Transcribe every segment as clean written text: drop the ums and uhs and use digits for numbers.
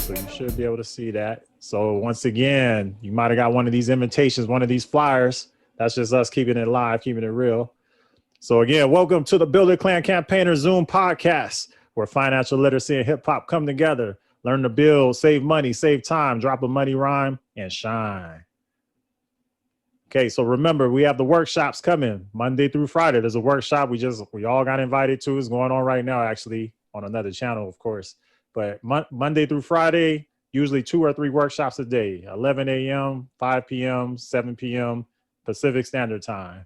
So you should be able to see that. So once again, you might have got one of these invitations, one of these flyers. That's just us keeping it live, keeping it real. So again, welcome to the Builder Clan Campaigner Zoom podcast, where financial literacy and hip hop come together. Learn to build, save money, save time, drop a money rhyme, and shine. Okay, so remember, we have the workshops coming Monday through Friday. There's a workshop we all got invited to. It's going on right now, actually, on another channel, of course. But Monday through Friday, usually 2 or 3 workshops a day, 11 a.m., 5 p.m., 7 p.m. Pacific Standard Time.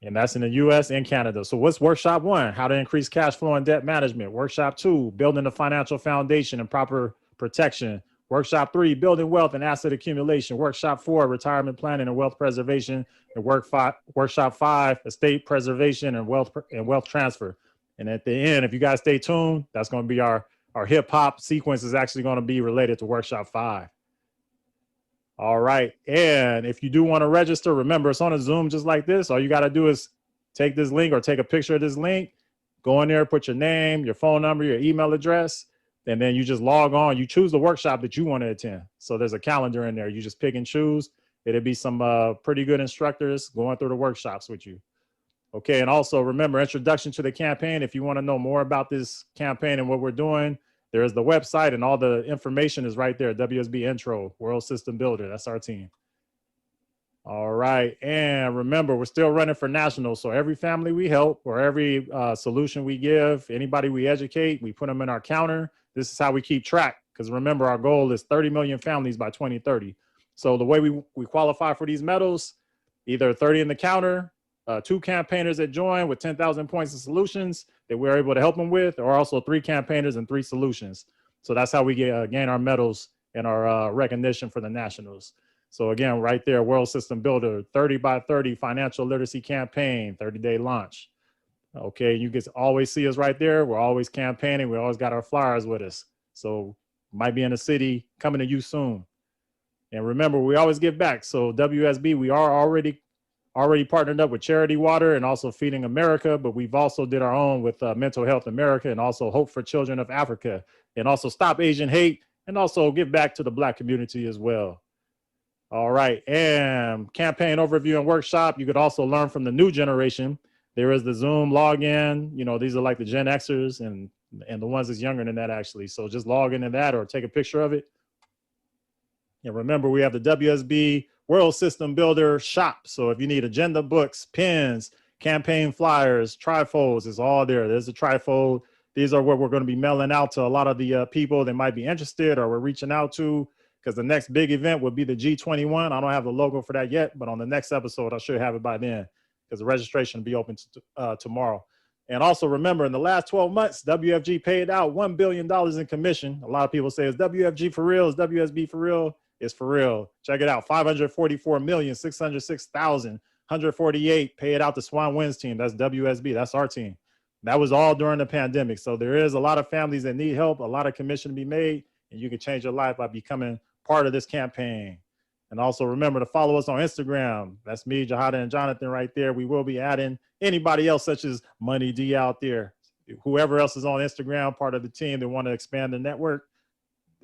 And that's in the U.S. and Canada. So what's workshop 1? How to increase cash flow and debt management. Workshop 2, building a financial foundation and proper protection. Workshop 3, building wealth and asset accumulation. Workshop 4, retirement planning and wealth preservation. And workshop 5, estate preservation and wealth transfer. And at the end, if you guys stay tuned, that's going to be our hip hop sequence is actually going to be related to workshop 5. All right. And if you do want to register, remember, it's on a Zoom just like this. All you got to do is take this link or take a picture of this link, go in there, put your name, your phone number, your email address, and then you just log on. You choose the workshop that you want to attend. So there's a calendar in there. You just pick and choose. It'll be some pretty good instructors going through the workshops with you. Okay. And also remember, introduction to the campaign. If you want to know more about this campaign and what we're doing, there's the website and all the information is right there. WSB Intro, World System Builder. That's our team. All right. And remember, we're still running for nationals. So every family we help or every solution we give, anybody we educate, we put them in our counter. This is how we keep track. Because remember, our goal is 30 million families by 2030. So the way we qualify for these medals, either 30 in the counter, 2 campaigners that join with 10,000 points of solutions that we're able to help them with, or also 3 campaigners and 3 solutions. So that's how we gain our medals and our recognition for the nationals. So again, right there, World System Builder, 30 by 30 financial literacy campaign, 30-day launch. Okay, you can always see us right there. We're always campaigning. We always got our flyers with us. So might be in the city, coming to you soon. And remember, we always give back. So WSB, we are already partnered up with Charity Water and also Feeding America, but we've also did our own with Mental Health America and also Hope for Children of Africa, and also Stop Asian Hate, and also give back to the Black community as well. All right, and campaign overview and workshop. You could also learn from the new generation. There is the Zoom login. You know, these are like the Gen Xers and the ones that's younger than that, actually. So just log into that or take a picture of it. And remember, we have the WSB World System Builder shop. So if you need agenda books, pins, campaign flyers, trifolds, it's all there. There's a trifold. These are what we're going to be mailing out to a lot of the people that might be interested or we're reaching out to, because the next big event will be the G21. I don't have the logo for that yet, but on the next episode, I should have it by then because the registration will be open tomorrow. And also remember, in the last 12 months, WFG paid out $1 billion in commission. A lot of people say, is WFG for real? Is WSB for real? It's for real. Check it out. 544,606,148 paid out to Swan Winds team. That's WSB. That's our team. That was all during the pandemic. So there is a lot of families that need help, a lot of commission to be made, and you can change your life by becoming part of this campaign. And also remember to follow us on Instagram. That's me, Jahada, and Jonathan right there. We will be adding anybody else such as Money D out there. Whoever else is on Instagram, part of the team that want to expand the network,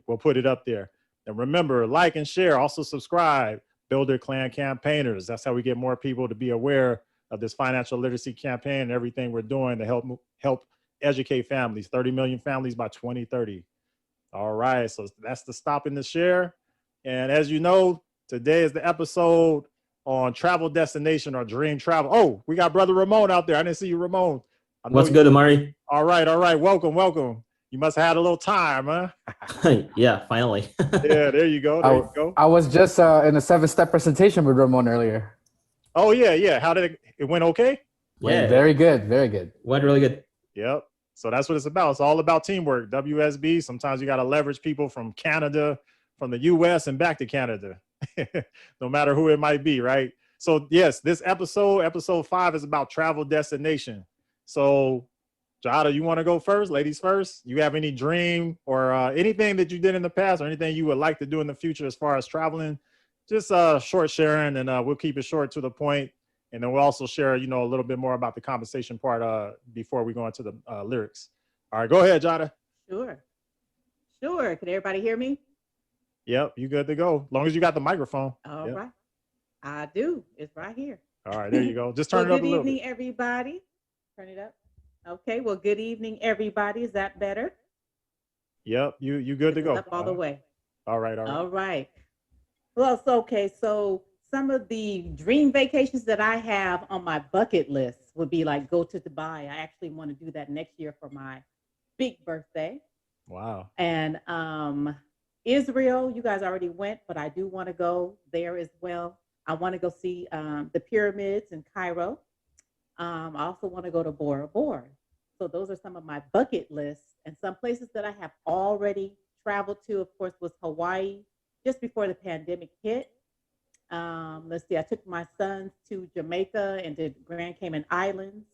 we'll put it up there. And remember, like and share, also subscribe, Builder Clan Campaigners. That's how we get more people to be aware of this financial literacy campaign and everything we're doing to help educate families, 30 million families by 2030. All right, so that's the stop and the share. And as you know, today is the episode on travel destination or dream travel. Oh, we got brother Ramon out there. I didn't see you, Ramon. What's good, Amari? All right. Welcome. You must have had a little time, huh? Yeah, finally. Yeah, there you go. I was just in a 7-step presentation with Ramon earlier. Oh, yeah. How did it went okay? Went very good. Went really good. Yep. So that's what it's about. It's all about teamwork. WSB, sometimes you got to leverage people from Canada, from the US and back to Canada, no matter who it might be, right? So yes, this episode 5 is about travel destination. So Jada, you want to go first? Ladies first. You have any dream or anything that you did in the past or anything you would like to do in the future as far as traveling? Just short sharing, and we'll keep it short to the point. And then we'll also share, a little bit more about the conversation part before we go into the lyrics. All right, go ahead, Jada. Sure. Sure. Can everybody hear me? Yep, you good to go. As long as you got the microphone. All Yep. right. I do. It's right here. All right, there you go. Just Well, turn it up good a little evening, bit. everybody. Turn it up. Okay. Well, good evening, everybody. Is that better? Yep, you good to It's go. up all the way. All right, all right. All right. Well, so okay. So some of the dream vacations that I have on my bucket list would be like go to Dubai. I actually want to do that next year for my big birthday. Wow. And Israel, you guys already went, but I do want to go there as well. I want to go see the pyramids in Cairo. I also want to go to Bora Bora. So those are some of my bucket lists, and some places that I have already traveled to, of course, was Hawaii just before the pandemic hit. Let's see, I took my sons to Jamaica and did Grand Cayman Islands.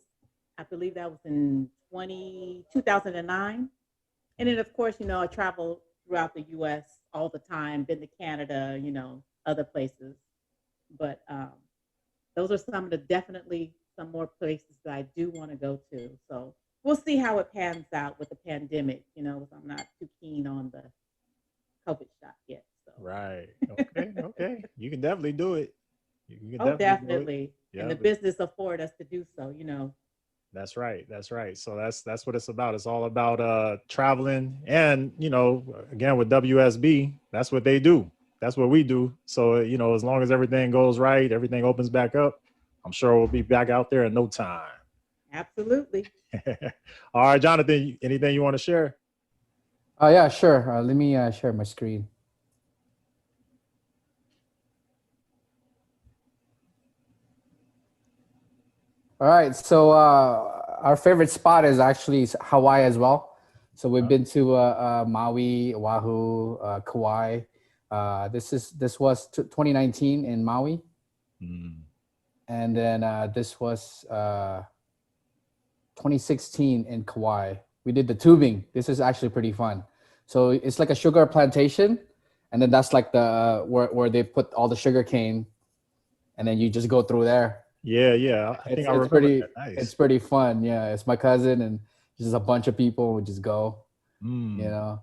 I believe that was in 2009. And then, of course, I travel throughout the U.S. all the time, been to Canada, other places. But those are definitely some more places that I do want to go to. So we'll see how it pans out with the pandemic, because I'm not too keen on the COVID shot yet. So. Right. Okay. Okay. You can definitely do it. You can Oh, do it. definitely. Yeah. And the business afford us to do so, That's right. That's right. So that's what it's about. It's all about traveling, and again with WSB, that's what they do. That's what we do. So as long as everything goes right, everything opens back up, I'm sure we'll be back out there in no time. Absolutely. All right, Jonathan, anything you want to share? Yeah, sure. Let me share my screen. All right. So our favorite spot is actually Hawaii as well. So we've been to Maui, Oahu, Kauai. This was 2019 in Maui, and then this was 2016 in Kauai. We did the tubing. This is actually pretty fun. So it's like a sugar plantation, and then that's like the where they put all the sugar cane, and then you just go through there. Yeah. I think I remember pretty. that. Nice. It's pretty fun. Yeah, it's my cousin and just a bunch of people. We just go. So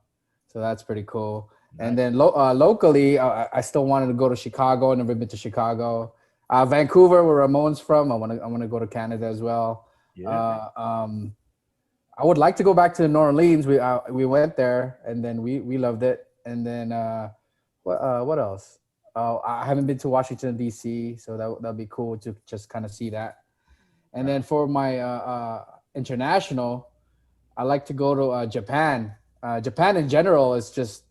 that's pretty cool. Nice. And then locally, I still wanted to go to Chicago. Never been to Chicago. Vancouver, where Ramon's from. I want to go to Canada as well. Yeah. I would like to go back to New Orleans. We went there and then we loved it. And then what else? I haven't been to Washington D.C., so that'd be cool to just kind of see that. And then for my international, I like to go to Japan. Japan in general is just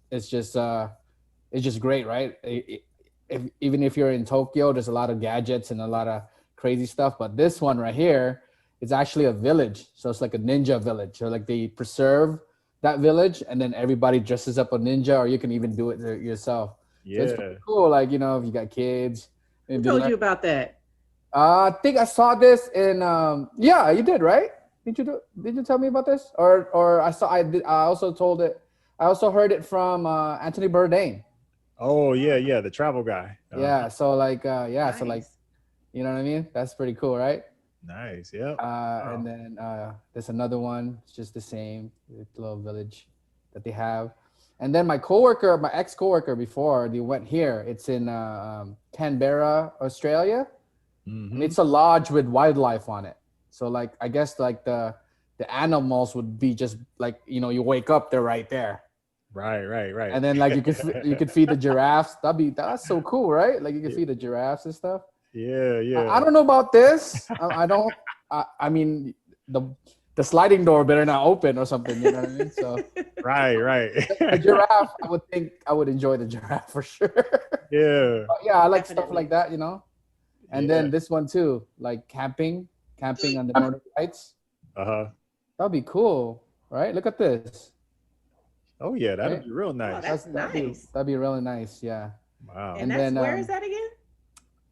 great, right? Even if you're in Tokyo, there's a lot of gadgets and a lot of crazy stuff. But this one right here is actually a village, so it's like a ninja village. So like they preserve that village, and then everybody dresses up a ninja, or you can even do it yourself. Yeah. So it's pretty cool. Like if you got kids. Who told you about that? I think I saw this in. Yeah, you did, right? Did you tell me about this? Or I did. I also told it. I also heard it from Anthony Bourdain. Oh yeah, the travel guy. Yeah. So like Nice. so like, you know what I mean? That's pretty cool, right? Nice. Yeah. And then there's another one. It's just the same little village that they have. And then my ex-coworker before they went here. It's in Canberra, Australia. And it's a lodge with wildlife on it. So like I guess like the animals would be just like you wake up, they're right there. Right. And then like you could feed the giraffes. That's so cool, right? Like you can feed the giraffes and stuff. Yeah. I don't know about this. I mean the sliding door better not open or something. You know what I mean? So right. a giraffe, I would think I would enjoy the giraffe for sure. Yeah. But yeah, I like Definitely. stuff like that. And then this one too, like camping on the Northern Lights. That'd be cool, right? Look at this. Oh yeah, that'd be real nice. Oh, that's nice. That'd be really nice. Yeah. Wow. And that's where is that again?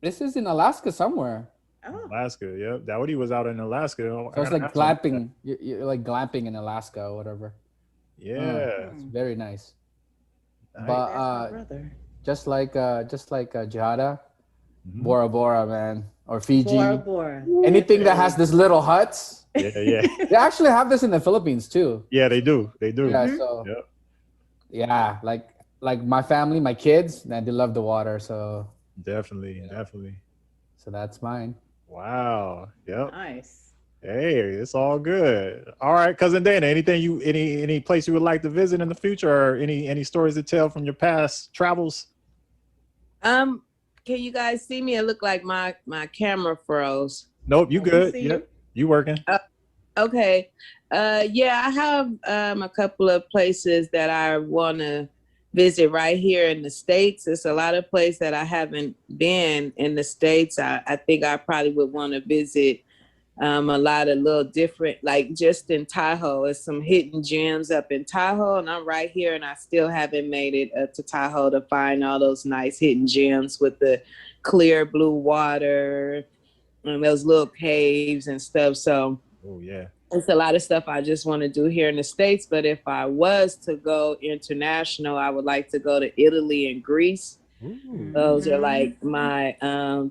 This is in Alaska somewhere. Oh. Alaska, yeah. Dawdy was out in Alaska. So it's like glamping. You're like glamping in Alaska or whatever. Yeah. It's very nice. Nice. But That's my brother. just like Jihada, Bora Bora, man, or Fiji. Bora Bora. Anything that has this little huts. Yeah. They actually have this in the Philippines too. Yeah, they do. They do. Yeah, Mhm. so Yep. yeah, like my family, my kids, man, they love the water. So Definitely. Definitely. that's mine. Wow. Yep. Nice. Hey, it's all good. All right, cousin Dana. Anything any place you would like to visit in the future, or any stories to tell from your past travels? Um, can you guys see me? It looked like my camera froze. Nope, you Oh, we good. see Yep, you working. Okay. Yeah, I have a couple of places that I want to visit right here in the States. It's a lot of places that I haven't been in the States. I think I probably would want to visit a lot of little different, like just in Tahoe. There's some hidden gems up in Tahoe, and I'm right here, and I still haven't made it up to Tahoe to find all those nice hidden gems with the clear blue water and those little caves and stuff. So Oh yeah. it's a lot of stuff I just want to do here in the States. But if I was to go international, I would like to go to Italy and Greece. Ooh. Those are like my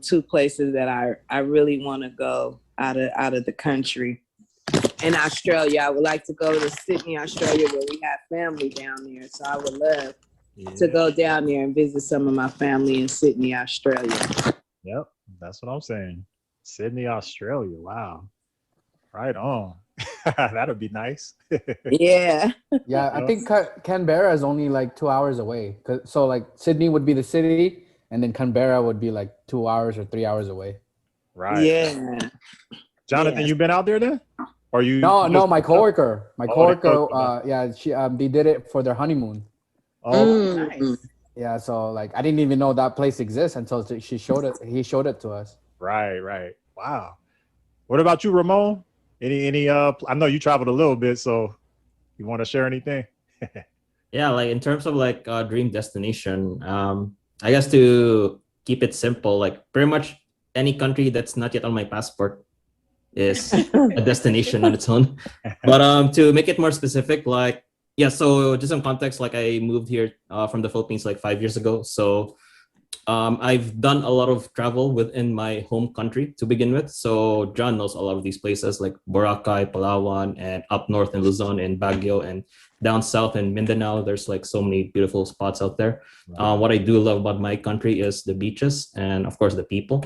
two places that I really want to go out of the country. In Australia, I would like to go to Sydney, Australia, where we have family down there. So I would love to Yeah. go down there and visit some of my family in Sydney, Australia. Yep, that's what I'm saying. Sydney, Australia. Wow. Right on. That'd be nice. Yeah. Yeah, I Yep. think Canberra is only like 2 hours away. So like Sydney would be the city, and then Canberra would be like 2 hours or 3 hours away. Right. Yeah. Jonathan, Yeah. you been out there then? Or you? No, just- my coworker, Oh, the coworker. yeah, she they did it for their honeymoon. Oh, Nice. Yeah, so like I didn't even know that place exists until she showed it. He showed it to us. right. Wow. What about you, Ramon? Any I know you traveled a little bit, so you want to share anything? Yeah, like in terms of like dream destination, I guess to keep it simple, like pretty much any country that's not yet on my passport is a destination on its own. But to make it more specific, like yeah, so just some context, like I moved here from the Philippines like 5 years ago. So I've done a lot of travel within my home country to begin with. So John knows a lot of these places like Boracay, Palawan, and up north in Luzon and Baguio, and down south in Mindanao. There's like so many beautiful spots out there. What I do love about my country is the beaches and of course the people.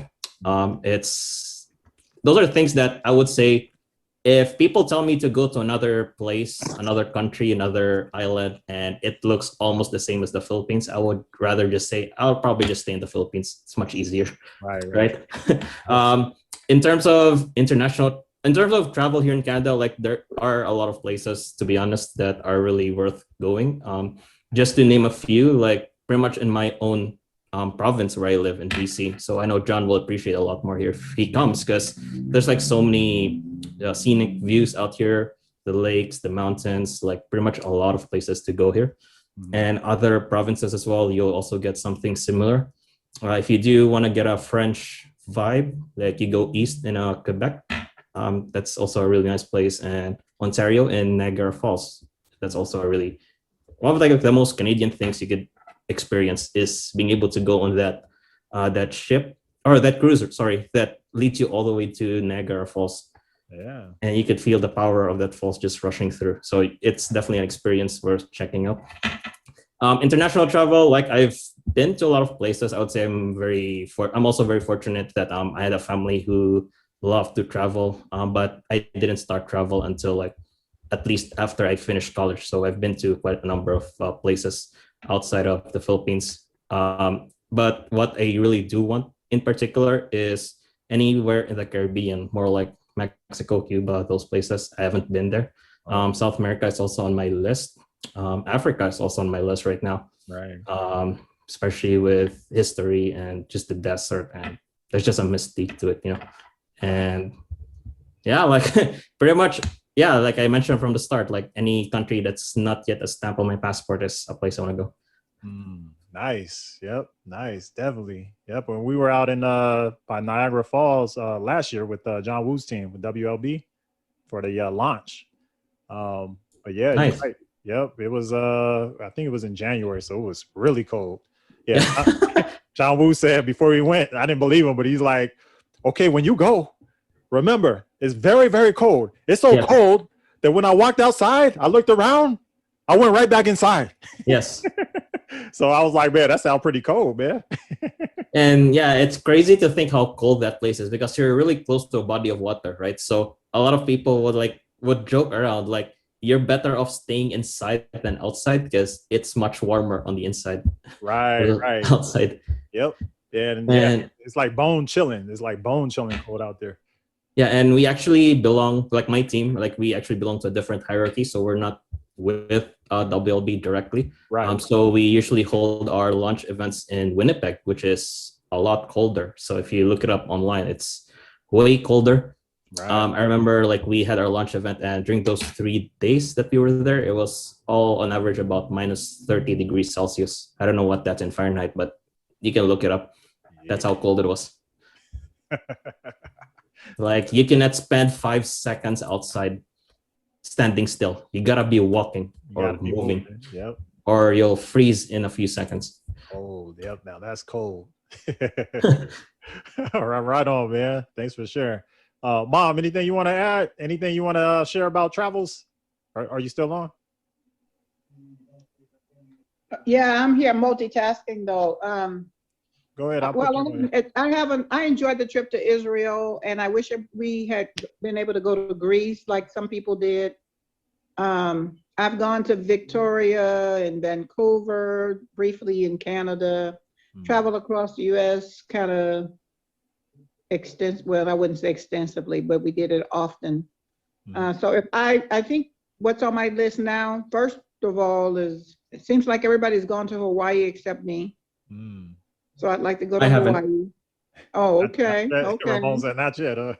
Those are things that I would say if people tell me to go to another place, another country, another island, and it looks almost the same as the Philippines, I would rather just say I'll probably just stay in the Philippines. It's much easier, right? In terms of travel here in Canada, like there are a lot of places, to be honest, that are really worth going. Just to name a few, like pretty much in my own province where I live in BC. So I know John will appreciate a lot more here if he comes, because there's like so many scenic views out here, the lakes, the mountains, like pretty much a lot of places to go here. And other provinces as well, you'll also get something similar. If you do want to get a French vibe, like you go east in Quebec, that's also a really nice place. And Ontario and Niagara Falls, that's also a really one of like the most Canadian things you could experience is being able to go on that ship or that cruiser, sorry, that leads you all the way to Niagara Falls. Yeah. And you could feel the power of that falls just rushing through. So it's definitely an experience worth checking out. International travel, like I've been to a lot of places. I would say I'm also very fortunate that I had a family who loved to travel, but I didn't start travel until like at least after I finished college. So I've been to quite a number of places outside of the Philippines. But what I really do want in particular is anywhere in the Caribbean, more like Mexico, Cuba, those places. I haven't been there. South America is also on my list. Africa is also on my list right now. Right. Especially with history and just the desert, and there's just a mystique to it, And yeah, like pretty much, yeah, like I mentioned from the start, like any country that's not yet a stamp on my passport is a place I want to go. Nice. Yep. Nice. Definitely. Yep. When we were out in by Niagara Falls last year with John Woo's team with WLB for the launch. But yeah, Nice. you're right. Yep. It was I think it was in January, so it was really cold. Yeah. John Woo said before he went, I didn't believe him, but he's like, okay, when you go, remember, it's very, very cold. It's so Yeah. cold that when I walked outside, I looked around, I went right back inside. Yes. So I was like, man, that sounds pretty cold, man. And yeah, it's crazy to think how cold that place is because you're really close to a body of water, right? So a lot of people would joke around like you're better off staying inside than outside because it's much warmer on the inside. Right, right. Outside. Yep. And And it's like bone chilling. It's like bone chilling cold out there. yeah, and we actually belong, like my team, like we actually belong to a different hierarchy. So we're not with WLB directly. Right. So we usually hold our launch events in Winnipeg, which is a lot colder. So if you look it up online, it's way colder. Right. I remember like we had our launch event, and during those 3 days that we were there, it was all on average about minus 30 degrees Celsius. I don't know what that's in Fahrenheit, but you can look it up. That's how cold it was. Like you cannot spend 5 seconds outside standing still. You gotta be walking or moving. Yep. Or you'll freeze in a few seconds. Oh, yep. Now that's cold. All right, right on, man. Thanks for sharing. Mom, anything you want to add? Anything you want to share about travels? Are you still on? Yeah, I'm here multitasking though. Go ahead. I enjoyed the trip to Israel, and I wish we had been able to go to Greece like some people did. I've gone to Victoria and Vancouver, briefly in Canada, traveled across the US kind of well, I wouldn't say extensively, but we did it often. So if I think what's on my list now, first of all, is it seems like everybody's gone to Hawaii except me. So I'd like to go to Hawaii. Oh, okay. Okay. Ramon said not yet. Oh,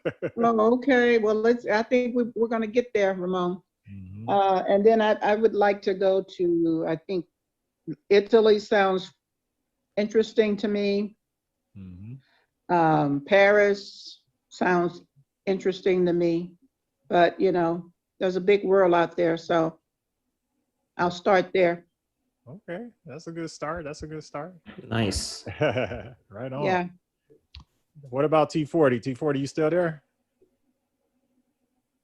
okay. Well, I think we're going to get there, Ramon. And then I would like to go to, I think Italy sounds interesting to me. Paris sounds interesting to me, but you know, there's a big world out there, so I'll start there. Okay, that's a good start. That's a good start. Nice. Right on. Yeah. What about T40? T40, you still there?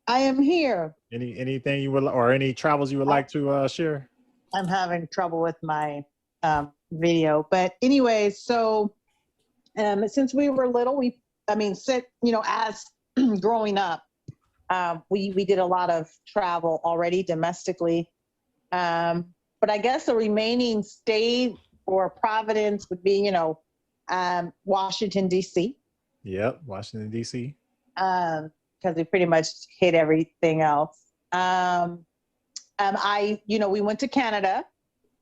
I am here. Anything you would, or any travels you would like to share? I'm having trouble with my video, but anyway, so since we were little, as growing up, we did a lot of travel already domestically, but I guess the remaining state or providence would be, Washington D.C. Yep, Washington D.C. Because we pretty much hit everything else. We went to Canada,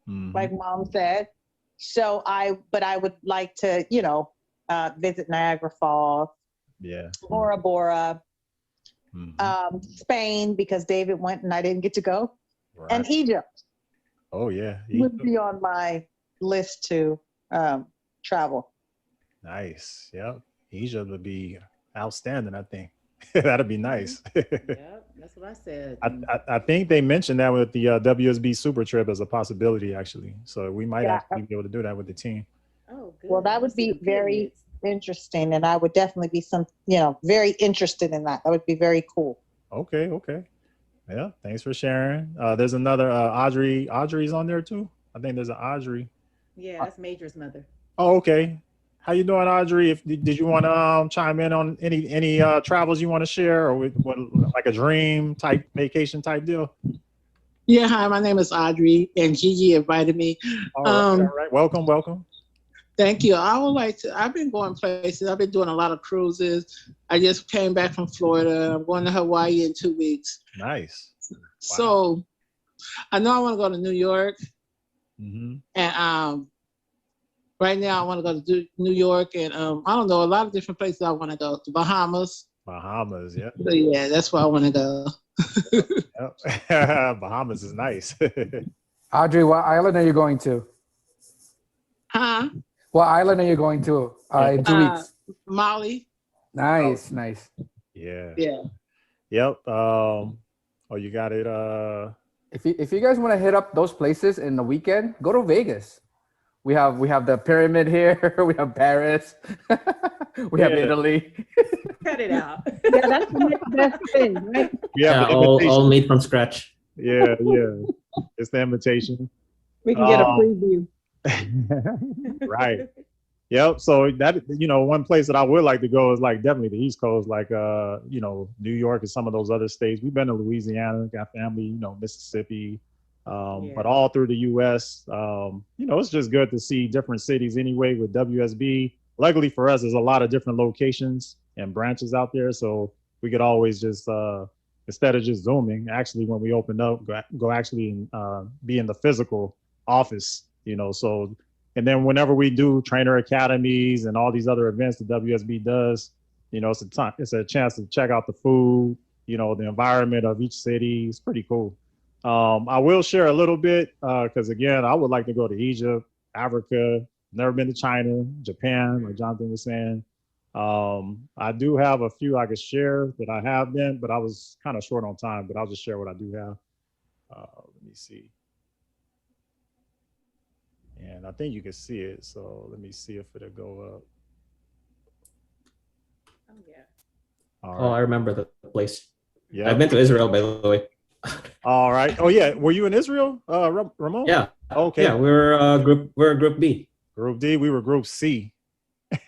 like Mom said. So I would like to, visit Niagara Falls. Yeah. Bora Bora. Spain, because David went and I didn't get to go. Right. And Egypt. Oh yeah. Would be on my list to travel. Nice. Yep. Egypt would be outstanding, I think. That'd be nice. Yep, that's what I said. I think they mentioned that with the WSB Super Trip as a possibility, actually. So we might actually be able to do that with the team. Oh, good. Well, that would be very interesting, and I would definitely be very interested in that. That would be very cool. Okay. Yeah, thanks for sharing. There's another Audrey. Audrey's on there too. I think there's an Audrey. Yeah, that's Major's mother. Oh, okay. How you doing, Audrey? Did you want to chime in on any travels you want to share, or what, like a dream type vacation type deal? Yeah, hi, my name is Audrey, and Gigi invited me. All right. Welcome. Thank you. I would like to. I've been going places. I've been doing a lot of cruises. I just came back from Florida. I'm going to Hawaii in 2 weeks. Nice. Wow. So, I know I want to go to New York, and right now I want to go to New York, and I don't know, a lot of different places I want to go. The Bahamas. Bahamas, yeah. So, yeah, that's where I want to go. Yep. Bahamas is nice. Audrey, what island are you going to? Huh? What island are you going to in 2 weeks? Molly. Nice. Yeah. Yep. You got it. If you guys want to hit up those places in the weekend, go to Vegas. We have the pyramid here. We have Paris. We have Yeah. Italy. Cut it out. Yeah, that's the next best thing, right? We have Yeah, the all invitation. made from scratch. Yeah, yeah. It's the invitation. We can get a Um, preview. Right. Yep. So that, one place that I would like to go is like definitely the East Coast, like New York and some of those other states. We've been to Louisiana, got family, Mississippi, but all through the US. It's just good to see different cities anyway with WSB. Luckily for us, there's a lot of different locations and branches out there. So we could always just instead of just zooming, actually when we open up, go actually be in the physical office, so. And then whenever we do trainer academies and all these other events that WSB does, it's a chance to check out the food, the environment of each city. It's pretty cool. I will share a little bit because again, I would like to go to Egypt, Africa. Never been to China, Japan, like Jonathan was saying. I do have a few I could share that I have been, but I was kind of short on time. But I'll just share what I do have. Let me see. And I think you can see it. So let me see if it'll go up. Oh yeah. All I right. remember the place. Yeah. I've been to Israel, by the way. All right. Oh yeah. Were you in Israel, Ramon? Yeah. Okay. Yeah, we're group B. Group D. We were Group C.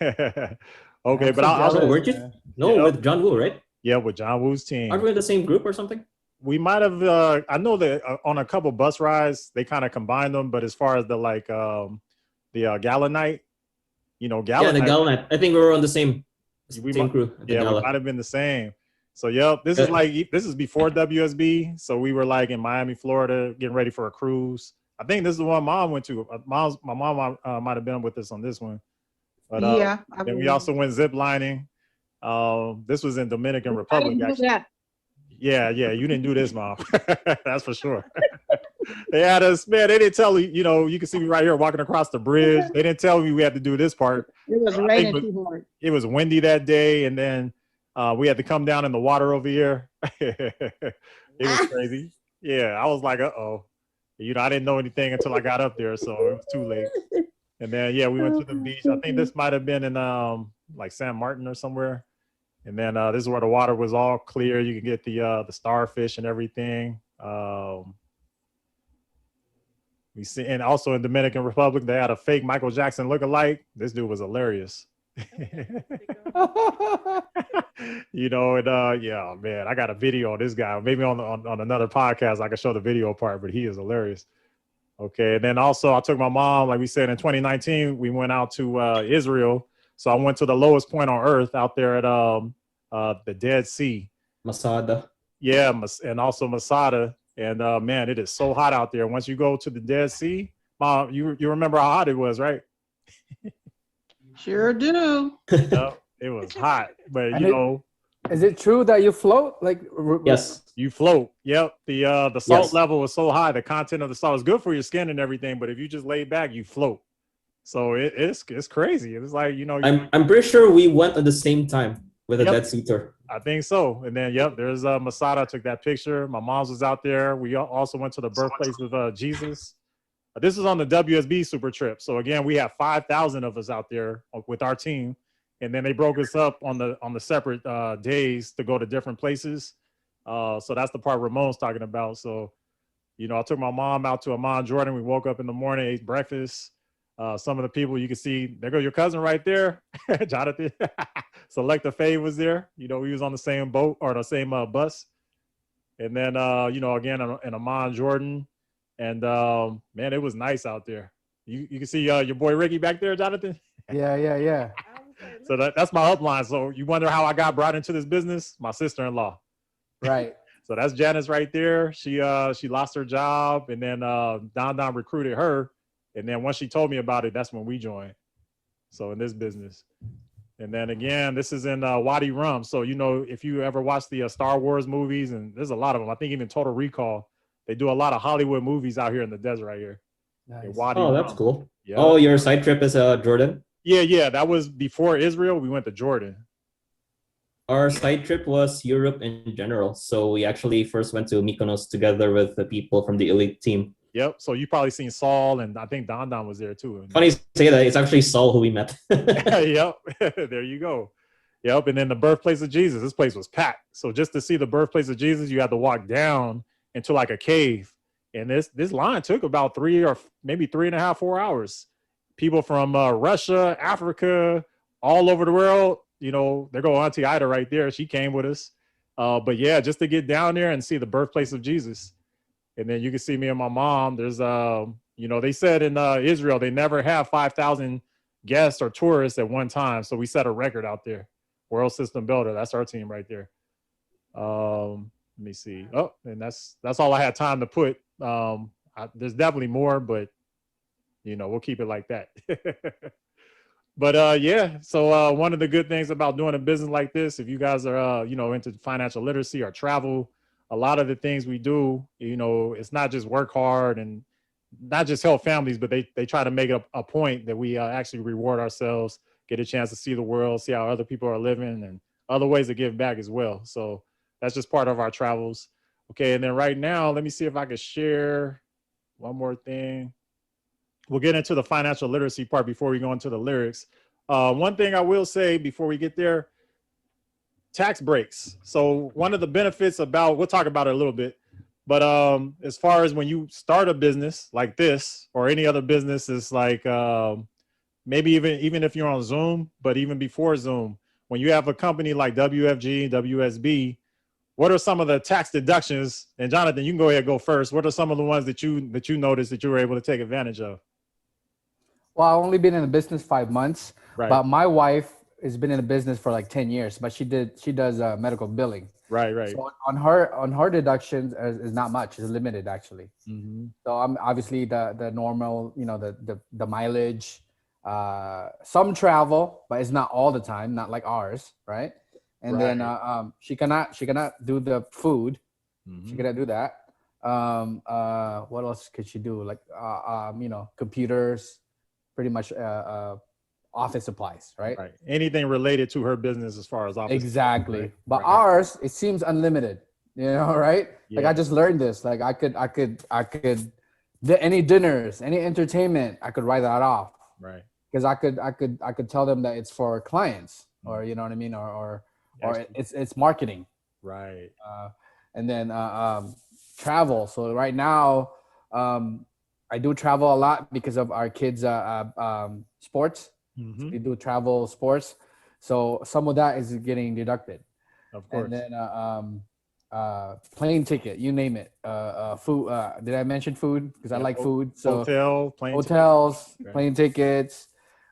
Okay, I'm but so I'll jealous, weren't you? man. No, Yeah. with John Woo, right? yeah, with John Woo's team. Aren't we in the same group or something? We might have. I know that on a couple bus rides they kind of combined them, but as far as the gala night, gala Yeah, the night, gala night. I think we were on the same We same might- crew at the yeah, we gala. might have been the same. So yep, this is before WSB. So we were like in Miami, Florida, getting ready for a cruise. I think this is the one Mom went to. My mom might have been with us on this one. But Yeah. I then we believe. also went zip lining. This was in Dominican I Republic. didn't do Actually. that. Yeah, you didn't do this, Mom. That's for sure. They had us, man. They didn't tell you. You can see me right here walking across the bridge. They didn't tell me we had to do this part. It was I think raining it- too hard. It was windy that day, and then we had to come down in the water over here. It was crazy. Yeah, I was like, uh-oh. I didn't know anything until I got up there, so it was too late. And then we went to the beach. I think this might have been in like San Martin or somewhere. And then this is where the water was all clear. You could get the starfish and everything. We see, and also in Dominican Republic, they had a fake Michael Jackson lookalike. This dude was hilarious. Yeah, man, I got a video on this guy. Maybe on another podcast, I can show the video part, but he is hilarious. Okay, and then also I took my mom, like we said, in 2019, we went out to Israel. So I went to the lowest point on earth out there at the Dead Sea. Masada. Yeah, and also Masada. And man, it is so hot out there. Once you go to the Dead Sea, Mom, you remember how hot it was, right? Sure do. Yep, it was hot, but And is it true that you float? Like Yes. you float. Yep, the salt Yes. level was so high. The content of the salt is good for your skin and everything, but if you just lay back, you float. So it's crazy. It's like I'm pretty sure we went at the same time with a Yep. Dead Sea tour. I think so. And then, there's Masada. I took that picture. My mom's was out there. We also went to the birthplace of Jesus. This is on the WSB Super Trip. So again, we have 5,000 of us out there with our team, and then they broke us up on the separate days to go to different places. So that's the part Ramon's talking about. So, I took my mom out to Amman, Jordan. We woke up in the morning, ate breakfast. Some of the people you can see, there go your cousin right there, Jonathan. Selecta Faye was there. We was on the same boat or the same bus. And then, again, in Amman, Jordan. And man, it was nice out there. You can see your boy Ricky back there, Jonathan. Yeah. So that's my upline. So you wonder how I got brought into this business? My sister-in-law. Right. So that's Janice right there. She lost her job, and then Don recruited her. And then once she told me about it, that's when we joined. So in this business. And then again, this is in Wadi Rum. So, if you ever watch the Star Wars movies, and there's a lot of them, I think even Total Recall, they do a lot of Hollywood movies out here in the desert right here. Nice. In Wadi Oh, Rum. that's cool. Yeah. Oh, your side trip is Jordan? Yeah. That was before Israel. We went to Jordan. Our side trip was Europe in general. So we actually first went to Mykonos together with the people from the elite team. Yep. So you probably seen Saul, and I think Don Don was there too. Funny you say that. It's actually Saul who we met. Yep. There you go. Yep. And then the birthplace of Jesus. This place was packed. So just to see the birthplace of Jesus, you had to walk down into like a cave. And this line took about 3 or maybe 3.5, 4 hours. People from Russia, Africa, all over the world. You know, there go Auntie Ida right there. She came with us. But yeah, just to get down there and see the birthplace of Jesus. And then you can see me and my mom. There's, you know, they said in Israel, they never have 5,000 guests or tourists at one time. So we set a record out there. World System Builder. That's our team right there. Let me see. Oh, and that's all I had time to put. There's definitely more, but you know, we'll keep it like that. But yeah, so one of the good things about doing a business like this, if you guys are you know, into financial literacy or travel, a lot of the things we do, you know, it's not just work hard and not just help families, but they try to make it a point that we actually reward ourselves, get a chance to see the world, see how other people are living, and other ways to give back as well. So that's just part of our travels. Okay, and then right now, let me see if I can share one more thing. We'll get into the financial literacy part before we go into the lyrics. One thing I will say before we get there, tax breaks. So one of the benefits about, we'll talk about it a little bit, but as far as when you start a business like this or any other business, it's like maybe even if you're on Zoom, but even before Zoom, when you have a company like WFG, WSB, what are some of the tax deductions? And Jonathan, you can go ahead and go first. What are some of the ones that you noticed that you were able to take advantage of? Well, I've only been in the business 5 months, Right. but my wife has been in the business for like 10 years, but she does medical billing. Right. So on her deductions is not much, it's limited actually. Mm-hmm. So I'm obviously the normal, you know, the mileage, some travel, but it's not all the time, not like ours, right? And then she cannot do the food. Mm-hmm. She cannot do that. What else could she do? Like you know, computers, pretty much office supplies, right? Right. Anything related to her business as far as office. Exactly. Right? But Right. ours, it seems unlimited, you know, right? Like Yeah. I just learned this. Like I could any dinners, any entertainment, I could write that off. Right. Because I could tell them that it's for clients, or you know what I mean, or it's marketing. Right. And then travel. So right now, I do travel a lot because of our kids' sports. Mm-hmm. So we do travel sports. So some of that is getting deducted. Of course. And then plane ticket, you name it. Food. Did I mention food? Because I like food. So hotels, Right. plane tickets,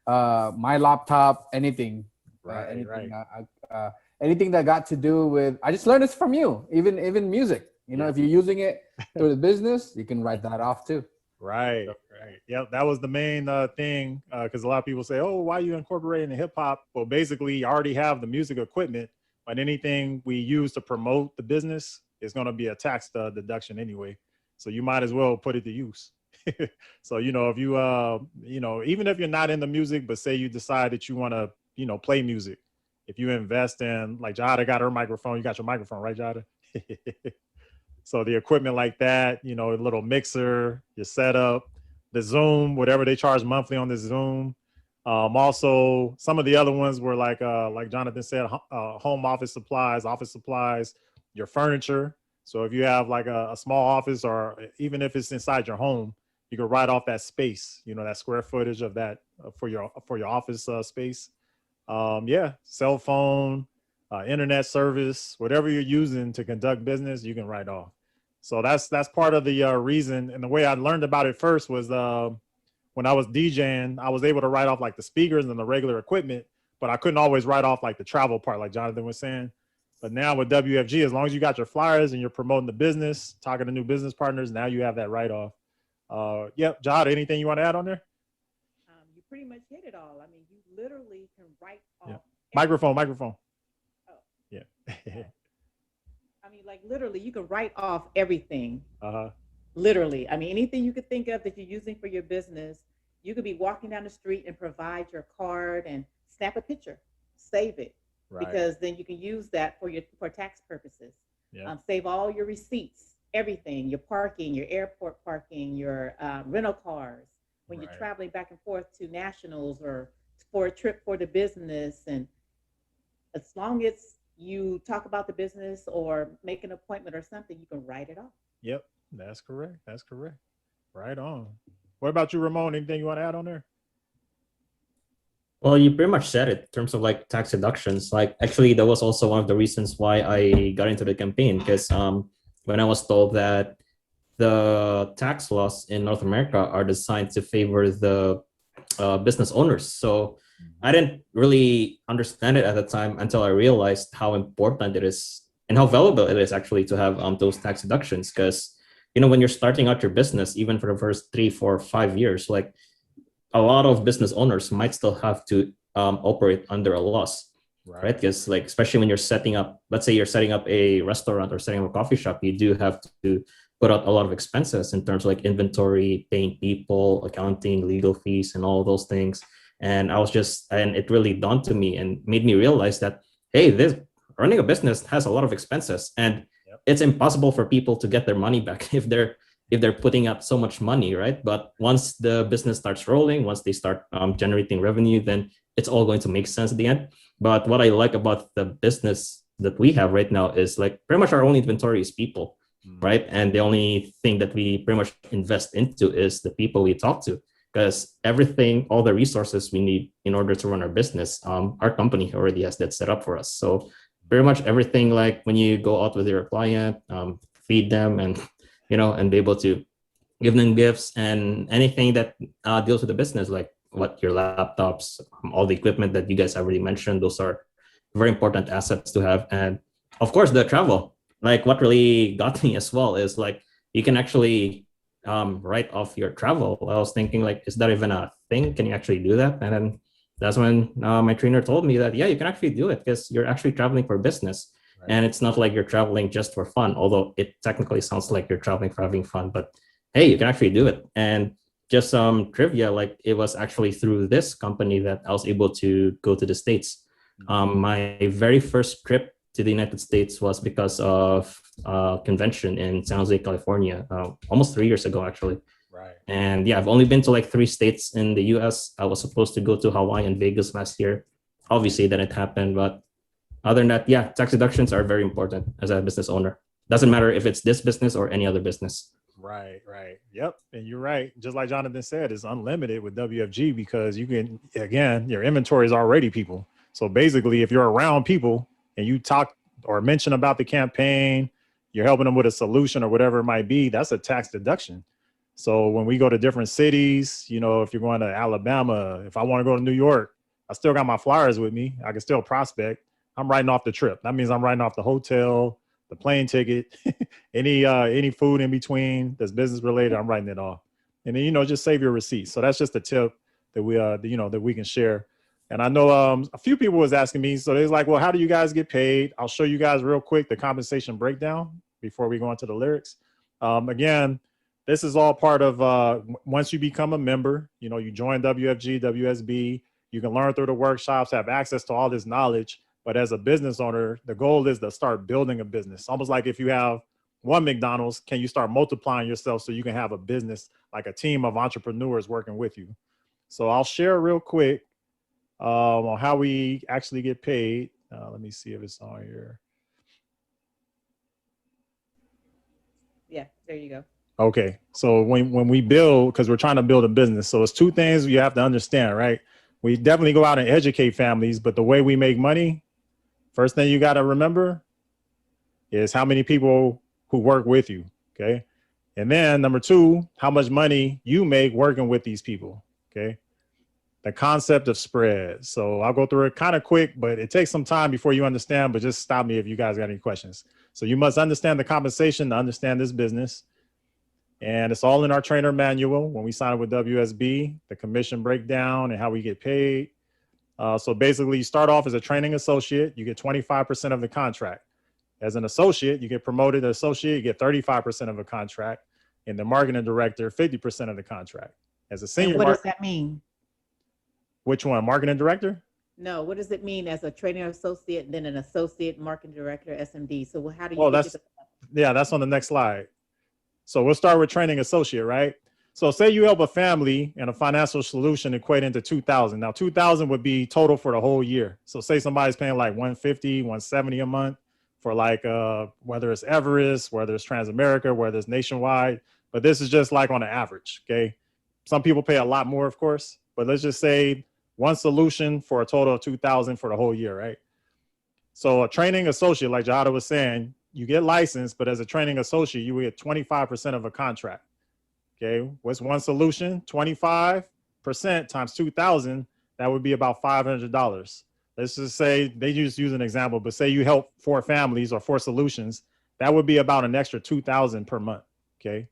my laptop, anything. Right. Anything. Right. Anything that got to do with. I just learned this from you. Even music. You know, if you're using it through the business, you can write that off too. Right. Right. Yeah, that was the main thing, because a lot of people say, "Oh, why are you incorporating the hip hop?" Well, basically, you already have the music equipment, but anything we use to promote the business is going to be a tax deduction anyway. So you might as well put it to use. So you know, if you you know, even if you're not into music, but say you decide that you want to, you know, play music, if you invest in, like Jada got her microphone, you got your microphone, right, Jada? So the equipment like that, you know, a little mixer, your setup, the Zoom, whatever they charge monthly on the Zoom. Also, some of the other ones were like Jonathan said, home office supplies, your furniture. So if you have like a small office, or even if it's inside your home, you can write off that space, you know, that square footage of that for your office space. Yeah, cell phone, internet service, whatever you're using to conduct business, you can write off. So that's part of the reason. And the way I learned about it first was when I was DJing, I was able to write off like the speakers and the regular equipment, but I couldn't always write off like the travel part, like Jonathan was saying. But now with WFG, as long as you got your flyers and you're promoting the business, talking to new business partners, now you have that write-off. Yep, Jada, anything you want to add on there? You pretty much hit it all. I mean, you literally can write off. Yeah. Microphone. Oh. Yeah. I mean, like literally, you can write off everything. Uh-huh. Literally. I mean, anything you could think of that you're using for your business, you could be walking down the street and provide your card and snap a picture, save it. Right. Because then you can use that for tax purposes. Yeah. Save all your receipts, everything, your parking, your airport parking, your rental cars, when you're Right. traveling back and forth to nationals or for a trip for the business. And as long as you talk about the business or make an appointment or something, you can write it off. Yep, that's correct. That's correct. Right on. What about you, Ramon? Anything you want to add on there? Well, you pretty much said it in terms of like tax deductions. Like actually, that was also one of the reasons why I got into the campaign because when I was told that the tax laws in North America are designed to favor the business owners, so I didn't really understand it at the time until I realized how important it is and how valuable it is actually to have those tax deductions. Because when you're starting out your business, even for the first 3, 4, 5 years, like a lot of business owners might still have to operate under a loss, right? Because like, especially when you're setting up, let's say you're setting up a restaurant or setting up a coffee shop, you do have to put out a lot of expenses in terms of like inventory, paying people, accounting, legal fees, and all those things. And it really dawned to me and made me realize that, hey, this running a business has a lot of expenses, and it's impossible for people to get their money back if they're putting up so much money, right? But once the business starts rolling, once they start generating revenue, then it's all going to make sense at the end. But what I like about the business that we have right now is like pretty much our only inventory is people, right? And the only thing that we pretty much invest into is the people we talk to, because everything, all the resources we need in order to run our business, our company already has that set up for us. So pretty much everything, like when you go out with your client, feed them and and be able to give them gifts and anything that deals with the business, like what your laptops, all the equipment that you guys already mentioned, those are very important assets to have. And of course, the travel. Like what really got me as well is like you can actually write off your travel. I was thinking like, is that even a thing? Can you actually do that? And then that's when my trainer told me that, yeah, you can actually do it because you're actually traveling for business. And it's not like you're traveling just for fun, although it technically sounds like you're traveling for having fun, but hey, you can actually do it. And just some trivia, like it was actually through this company that I was able to go to the States. My very first trip to the United States was because of a convention in San Jose, California, almost 3 years ago, actually. Right. And yeah, I've only been to like 3 states in the US. I was supposed to go to Hawaii and Vegas last year. Obviously, that didn't happen, but other than that, yeah, tax deductions are very important as a business owner. Doesn't matter if it's this business or any other business. Right. Yep. And you're right. Just like Jonathan said, it's unlimited with WFG because you can, again, your inventory is already people. So basically, if you're around people and you talk or mention about the campaign, you're helping them with a solution or whatever it might be, that's a tax deduction. So when we go to different cities, if you're going to Alabama, if I want to go to New York, I still got my flyers with me. I can still prospect. I'm writing off the trip. That means I'm writing off the hotel, the plane ticket, any food in between that's business related, I'm writing it off. And then, just save your receipts. So that's just a tip that that we can share. And I know a few people was asking me, so they're like, well, how do you guys get paid? I'll show you guys real quick the compensation breakdown before we go into the lyrics. Again, this is all part of once you become a member, you join WFG, WSB, you can learn through the workshops, have access to all this knowledge. But as a business owner, the goal is to start building a business. Almost like if you have one McDonald's, can you start multiplying yourself so you can have a business, like a team of entrepreneurs working with you? So I'll share real quick on how we actually get paid. Let me see if it's on here. Yeah, there you go. Okay. So when we build, because we're trying to build a business, so it's 2 things you have to understand, right? We definitely go out and educate families, but the way we make money, first thing you got to remember is how many people who work with you. Okay. And then number 2, how much money you make working with these people. Okay. The concept of spread. So I'll go through it kind of quick, but it takes some time before you understand, but just stop me if you guys got any questions. So you must understand the compensation to understand this business. And it's all in our trainer manual when we sign up with WSB, the commission breakdown and how we get paid. So basically, you start off as a training associate, you get 25% of the contract. As an associate, you get promoted to associate, you get 35% of a contract. And the marketing director, 50% of the contract. As a senior, and what does that mean? Which one, marketing director? No, what does it mean as a training associate and then an associate marketing director, SMD? So how do you? Oh, yeah, that's on the next slide. So we'll start with training associate, right? So say you help a family and a financial solution equating to 2,000. Now 2,000 would be total for the whole year. So say somebody's paying like 150, 170 a month for like whether it's Everest, whether it's Transamerica, whether it's nationwide, but this is just like on the average, okay? Some people pay a lot more, of course, but let's just say one solution for a total of 2,000 for the whole year, right? So a training associate, like Jahada was saying, you get licensed, but as a training associate, you will get 25% of a contract. Okay, what's one solution? 25% times 2,000, that would be about $500. Let's just say, they just use an example, but say you help 4 families or 4 solutions, that would be about an extra 2,000 per month. Okay,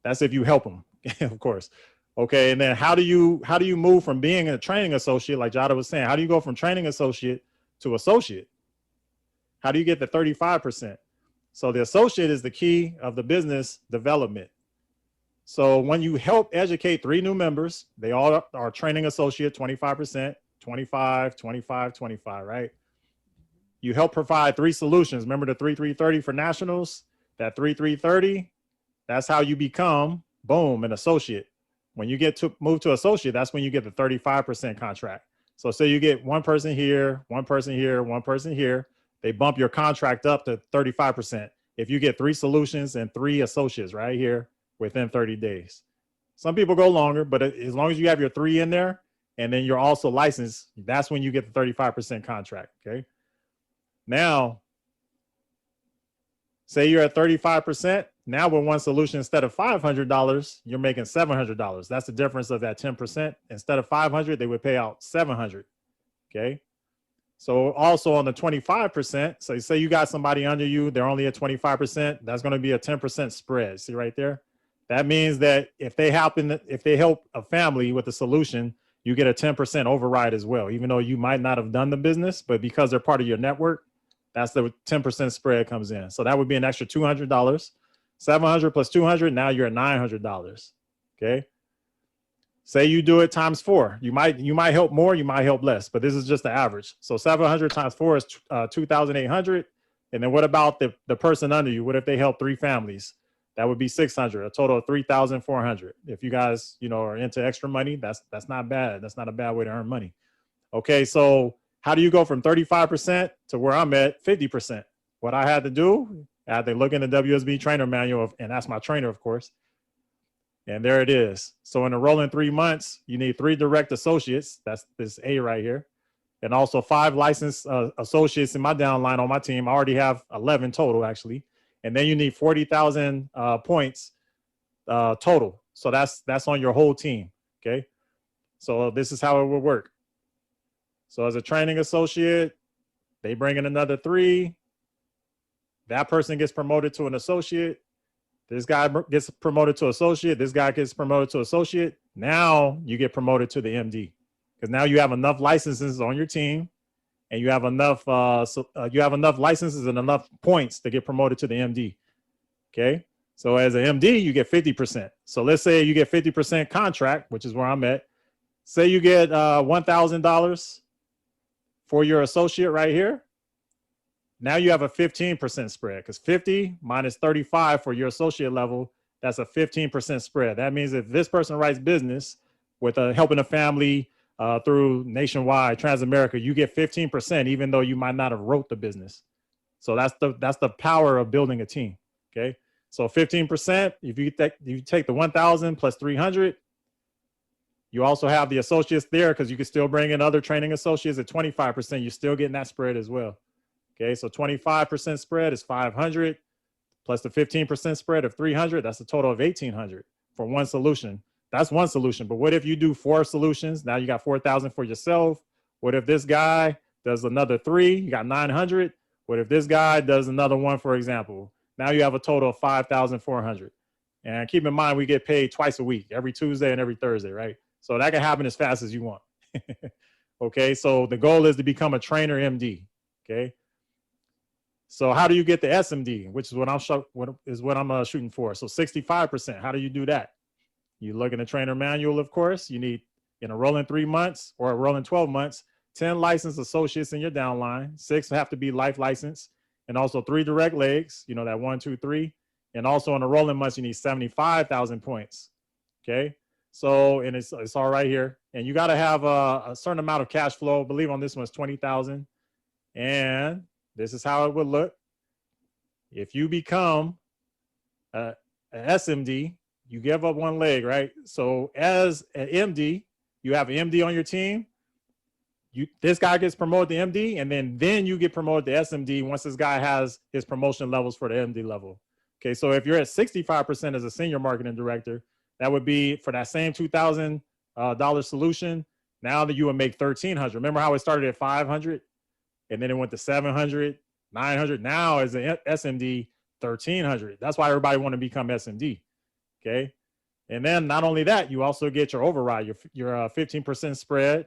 that's if you help them, of course. Okay, and then how do you move from being a training associate, like Jada was saying, how do you go from training associate to associate? How do you get the 35%? So the associate is the key of the business development. So when you help educate 3 new members, they all are training associate, 25%, 25, 25, 25, right? You help provide 3 solutions. Remember the 3-3-30 for nationals? That 3-3-30, that's how you become, boom, an associate. When you get to move to associate, that's when you get the 35% contract. So say you get 1 person here, 1 person here, 1 person here, they bump your contract up to 35%. If you get 3 solutions and 3 associates right here, within 30 days. Some people go longer, but as long as you have your 3 in there and then you're also licensed, that's when you get the 35% contract, okay? Now, say you're at 35%, now with 1 solution, instead of $500, you're making $700. That's the difference of that 10%. Instead of $500, they would pay out $700, okay? So also on the 25%, so say you got somebody under you, they're only at 25%, that's gonna be a 10% spread, see right there? That means that if they help a family with a solution, you get a 10% override as well, even though you might not have done the business, but because they're part of your network, that's the 10% spread comes in. So that would be an extra $200, 700 plus 200, now you're at $900, okay? Say you do it times 4. You might help more, you might help less, but this is just the average. So 700 times 4 is 2,800. And then what about the person under you? What if they help 3 families? That would be 600, a total of 3,400. If you guys, are into extra money, that's not bad. That's not a bad way to earn money. Okay, so how do you go from 35% to where I'm at 50%? What I had to do, I had to look in the WSB trainer manual and ask my trainer, of course. And there it is. So in a rolling 3 months, you need 3 direct associates. That's this A right here. And also 5 licensed associates in my downline on my team. I already have 11 total, actually. And then you need 40,000 points total. So that's on your whole team, okay? So this is how it would work. So as a training associate, they bring in another 3. That person gets promoted to an associate. This guy gets promoted to associate. This guy gets promoted to associate. Now you get promoted to the MD because now you have enough licenses on your team, and you have enough licenses and enough points to get promoted to the MD. Okay, so as an MD, you get 50%. So let's say you get 50% contract, which is where I'm at. Say you get $1,000 for your associate right here. Now you have a 15% spread because 50 minus 35 for your associate level, that's a 15% spread. That means if this person writes business with helping a family through nationwide, Transamerica, you get 15%, even though you might not have wrote the business. So that's the power of building a team. Okay, so 15%. If you take the 1,000 plus 300, you also have the associates there because you can still bring in other training associates at 25%. You're still getting that spread as well. Okay, so 25% spread is 500 plus the 15% spread of 300. That's a total of 1,800 for one solution. That's one solution. But what if you do 4 solutions? Now you got 4,000 for yourself. What if this guy does another 3? You got 900. What if this guy does another 1, for example? Now you have a total of 5,400. And keep in mind, we get paid twice a week, every Tuesday and every Thursday, right? So that can happen as fast as you want. Okay, so the goal is to become a trainer MD. Okay. So how do you get the SMD, which is what I'm shooting for? So 65%. How do you do that? You look in the trainer manual, of course. You need, in a rolling 3 months or a rolling 12 months, 10 licensed associates in your downline. 6 have to be life licensed, and also 3 direct legs. That 1, 2, 3, And also on the rolling months, you need 75,000 points. Okay. So, and it's all right here. And you got to have a certain amount of cash flow. I believe on this one is 20,000. And this is how it would look. If you become an SMD, you give up one leg, right? So as an MD, you have an MD on your team. This guy gets promoted to MD, and then you get promoted to SMD once this guy has his promotion levels for the MD level. Okay, so if you're at 65% as a senior marketing director, that would be for that same $2,000 solution. Now that you would make $1,300. Remember how it started at 500, and then it went to 700, 900. Now as an SMD, 1,300. That's why everybody want to become SMD. Okay, and then not only that, you also get your override, your 15% spread.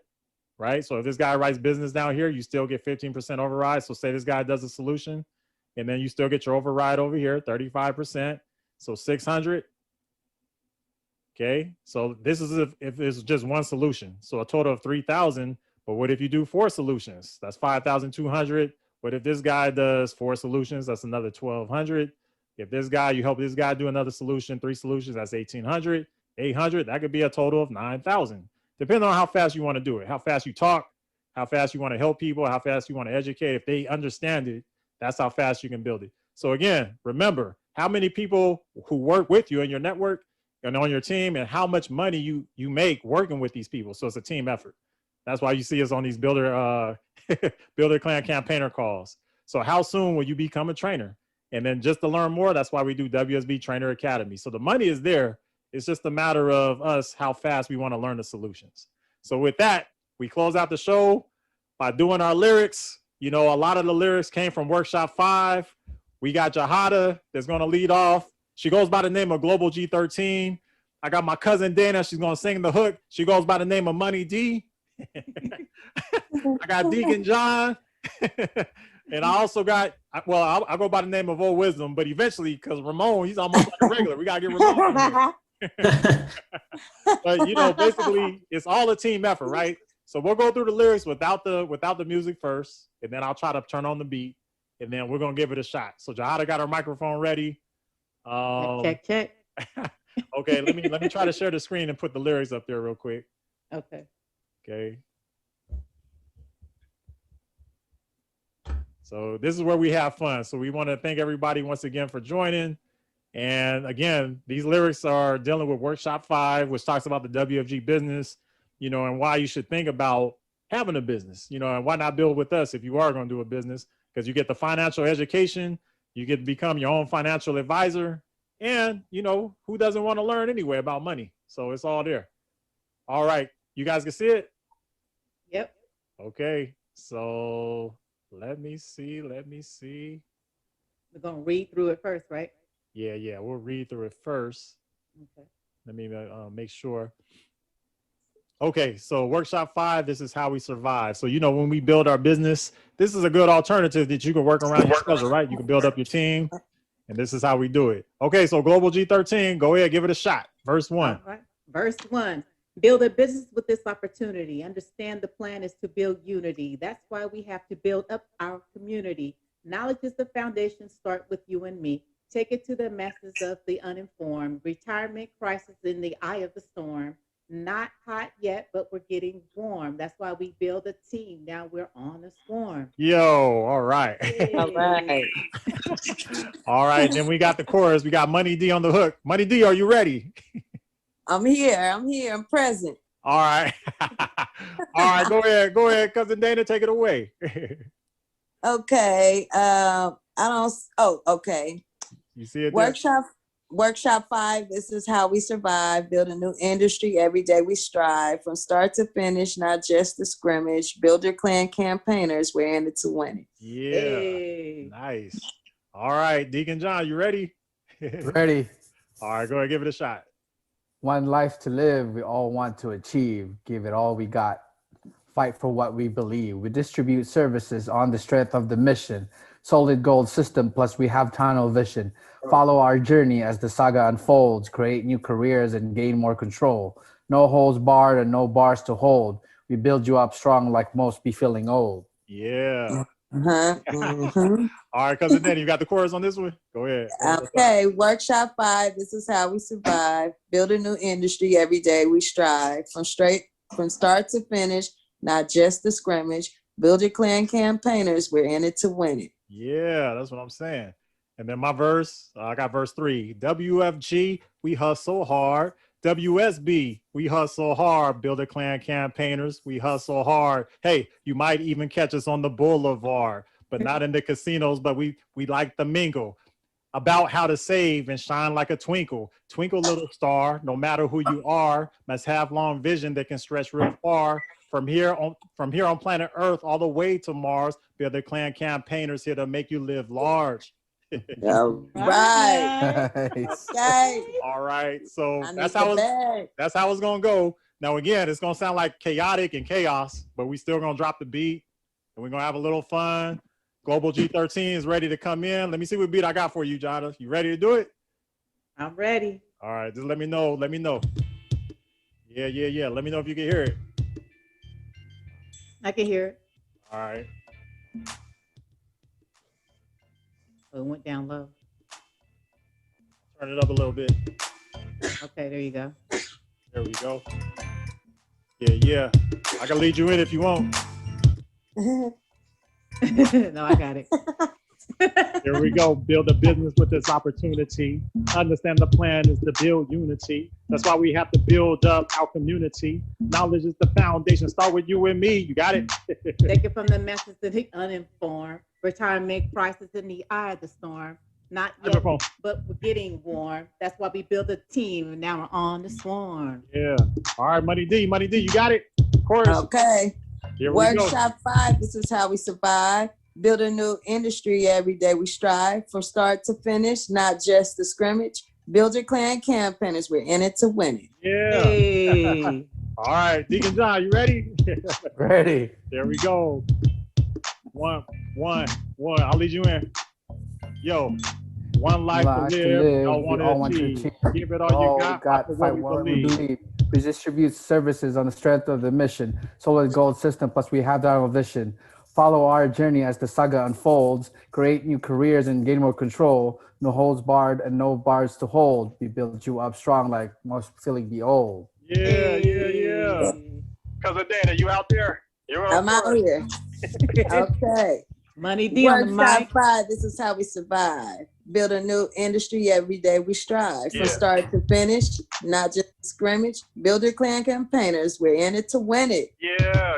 Right. So if this guy writes business down here, you still get 15% override. So say this guy does a solution, and then you still get your override over here, 35%. So 600. Okay. So this is if it's just one solution. So a total of 3,000. But what if you do 4 solutions? That's 5,200. What if this guy does 4 solutions? That's another 1,200. If this guy, you help this guy do another solution, 3 solutions, that's 1,800, 800. That could be a total of 9,000. Depending on how fast you want to do it, how fast you talk, how fast you want to help people, how fast you want to educate. If they understand it, that's how fast you can build it. So again, remember how many people who work with you in your network and on your team, and how much money you make working with these people. So it's a team effort. That's why you see us on these builder clan campaigner calls. So how soon will you become a trainer? And then just to learn more, that's why we do WSB Trainer Academy. So the money is there. It's just a matter of us, how fast we want to learn the solutions. So with that, we close out the show by doing our lyrics. You know, a lot of the lyrics came from Workshop 5. We got Jahada that's going to lead off. She goes by the name of Global G13. I got my cousin Dana. She's going to sing the hook. She goes by the name of Money D. I got Deacon John. And I also got, well, I'll go by the name of O-Wizdom, but eventually, because Ramon, he's almost like a regular. We got to get Ramon in here. But you know, basically it's all a team effort, right? So we'll go through the lyrics without the music first, and then I'll try to turn on the beat, and then we're gonna give it a shot. So Jahada got her microphone ready. Check. Okay, let me try to share the screen and put the lyrics up there real quick. Okay. So this is where we have fun. So we want to thank everybody once again for joining. And again, these lyrics are dealing with Workshop 5, which talks about the WFG business, you know, and why you should think about having a business, you know, and why not build with us if you are going to do a business, because you get the financial education, you get to become your own financial advisor, and, you know, who doesn't want to learn anyway about money? So it's all there. All right. You guys can see it? Yep. Okay. So let me see. We're going to read through it first, right? Yeah, we'll read through it first. Okay. Let me make sure. Okay, so Workshop 5, this is how we survive. So, you know, when we build our business, this is a good alternative that you can work around your schedule, right? You can build up your team, and this is how we do it. Okay, so Global G13, go ahead, give it a shot. Verse 1. All right. Verse 1. Build a business with this opportunity. Understand the plan is to build unity. That's why we have to build up our community. Knowledge is the foundation. Start with you and me. Take it to the masses of the uninformed. Retirement crisis in the eye of the storm. Not hot yet, but we're getting warm. That's why we build a team. Now we're on a swarm. Yo, all right. Yay. All right. All right, then we got the chorus. We got Money D on the hook. Money D, are you ready? I'm here. I'm present. All right. All right, go ahead. Cousin Dana, take it away. Okay. Okay. You see it there? Workshop 5, this is how we survive, build a new industry, every day we strive, from start to finish, not just the scrimmage, build your clan campaigners, we're in it to win it. Yeah, Hey. nice. All right, Deacon John, you ready? Ready. All right, go ahead, give it a shot. One life to live, we all want to achieve. Give it all we got. Fight for what we believe. We distribute services on the strength of the mission. Solid gold system, plus we have tunnel vision. Follow our journey as the saga unfolds. Create new careers and gain more control. No holds barred and no bars to hold. We build you up strong like most be feeling old. Yeah, Mhm. All right, cousin Danny, you got the chorus on this one? Go ahead. Okay, workshop 5. This is how we survive. Build a new industry every day. We strive from start to finish, not just the scrimmage. Build your clan campaigners. We're in it to win it. Yeah, that's what I'm saying. And then my verse, I got verse 3. WFG, we hustle hard. WSB, we hustle hard. Build a clan campaigners, we hustle hard. Hey, you might even catch us on the boulevard, but not in the casinos, but we like the mingle. About how to save and shine like a twinkle. Twinkle, little star, no matter who you are, must have long vision that can stretch real far. From here on planet Earth all the way to Mars, build the clan campaigners here to make you live large. All right. Nice. Okay. All right, so I need that's the how bag. it's gonna go. Now again, it's gonna sound like chaotic and chaos, but we still gonna drop the beat and we're gonna have a little fun. Global G13 is ready to come in. Let me see what beat I got for you, Jada. You ready to do it? I'm ready. All right, just let me know. Let me know. Yeah. Let me know if you can hear it. I can hear it. All right. Oh, it went down low. Turn it up a little bit. Okay, there you go. There we go. Yeah. I can lead you in if you want. No, I got it. Here we go. Build a business with this opportunity. Understand the plan is to build unity. That's why we have to build up our community. Knowledge is the foundation. Start with you and me. You got it? Take it from the masses to the uninformed. Retirement crisis in the eye of the storm. Not yet, Microphone. but we're getting warm. That's why we build a team, and now we're on the swarm. Yeah. All right, Money D, you got it? Of course. Okay. Here we go. Workshop 5. This is how we survive. Build a new industry every day. We strive from start to finish, not just the scrimmage. Build your clan campaigners. We're in it to win it. Yeah. Hey. All right, Deacon John, you ready? Ready. There we go. One. I'll lead you in. Yo, one life to live. Y'all want to achieve. Give it all you got. Fight what we believe. We distribute services on the strength of the mission. Solid gold system, plus we have our vision. Follow our journey as the saga unfolds. Create new careers and gain more control. No holds barred and no bars to hold. We build you up strong like most feeling the old. Yeah. Cousin Dana, you out there? I'm out here. Okay. Money D on the Workshop mic. 5. This is how we survive. Build a new industry every day. We strive from Yeah. start to finish, not just scrimmage. Build your clan campaigners. We're in it to win it. Yeah.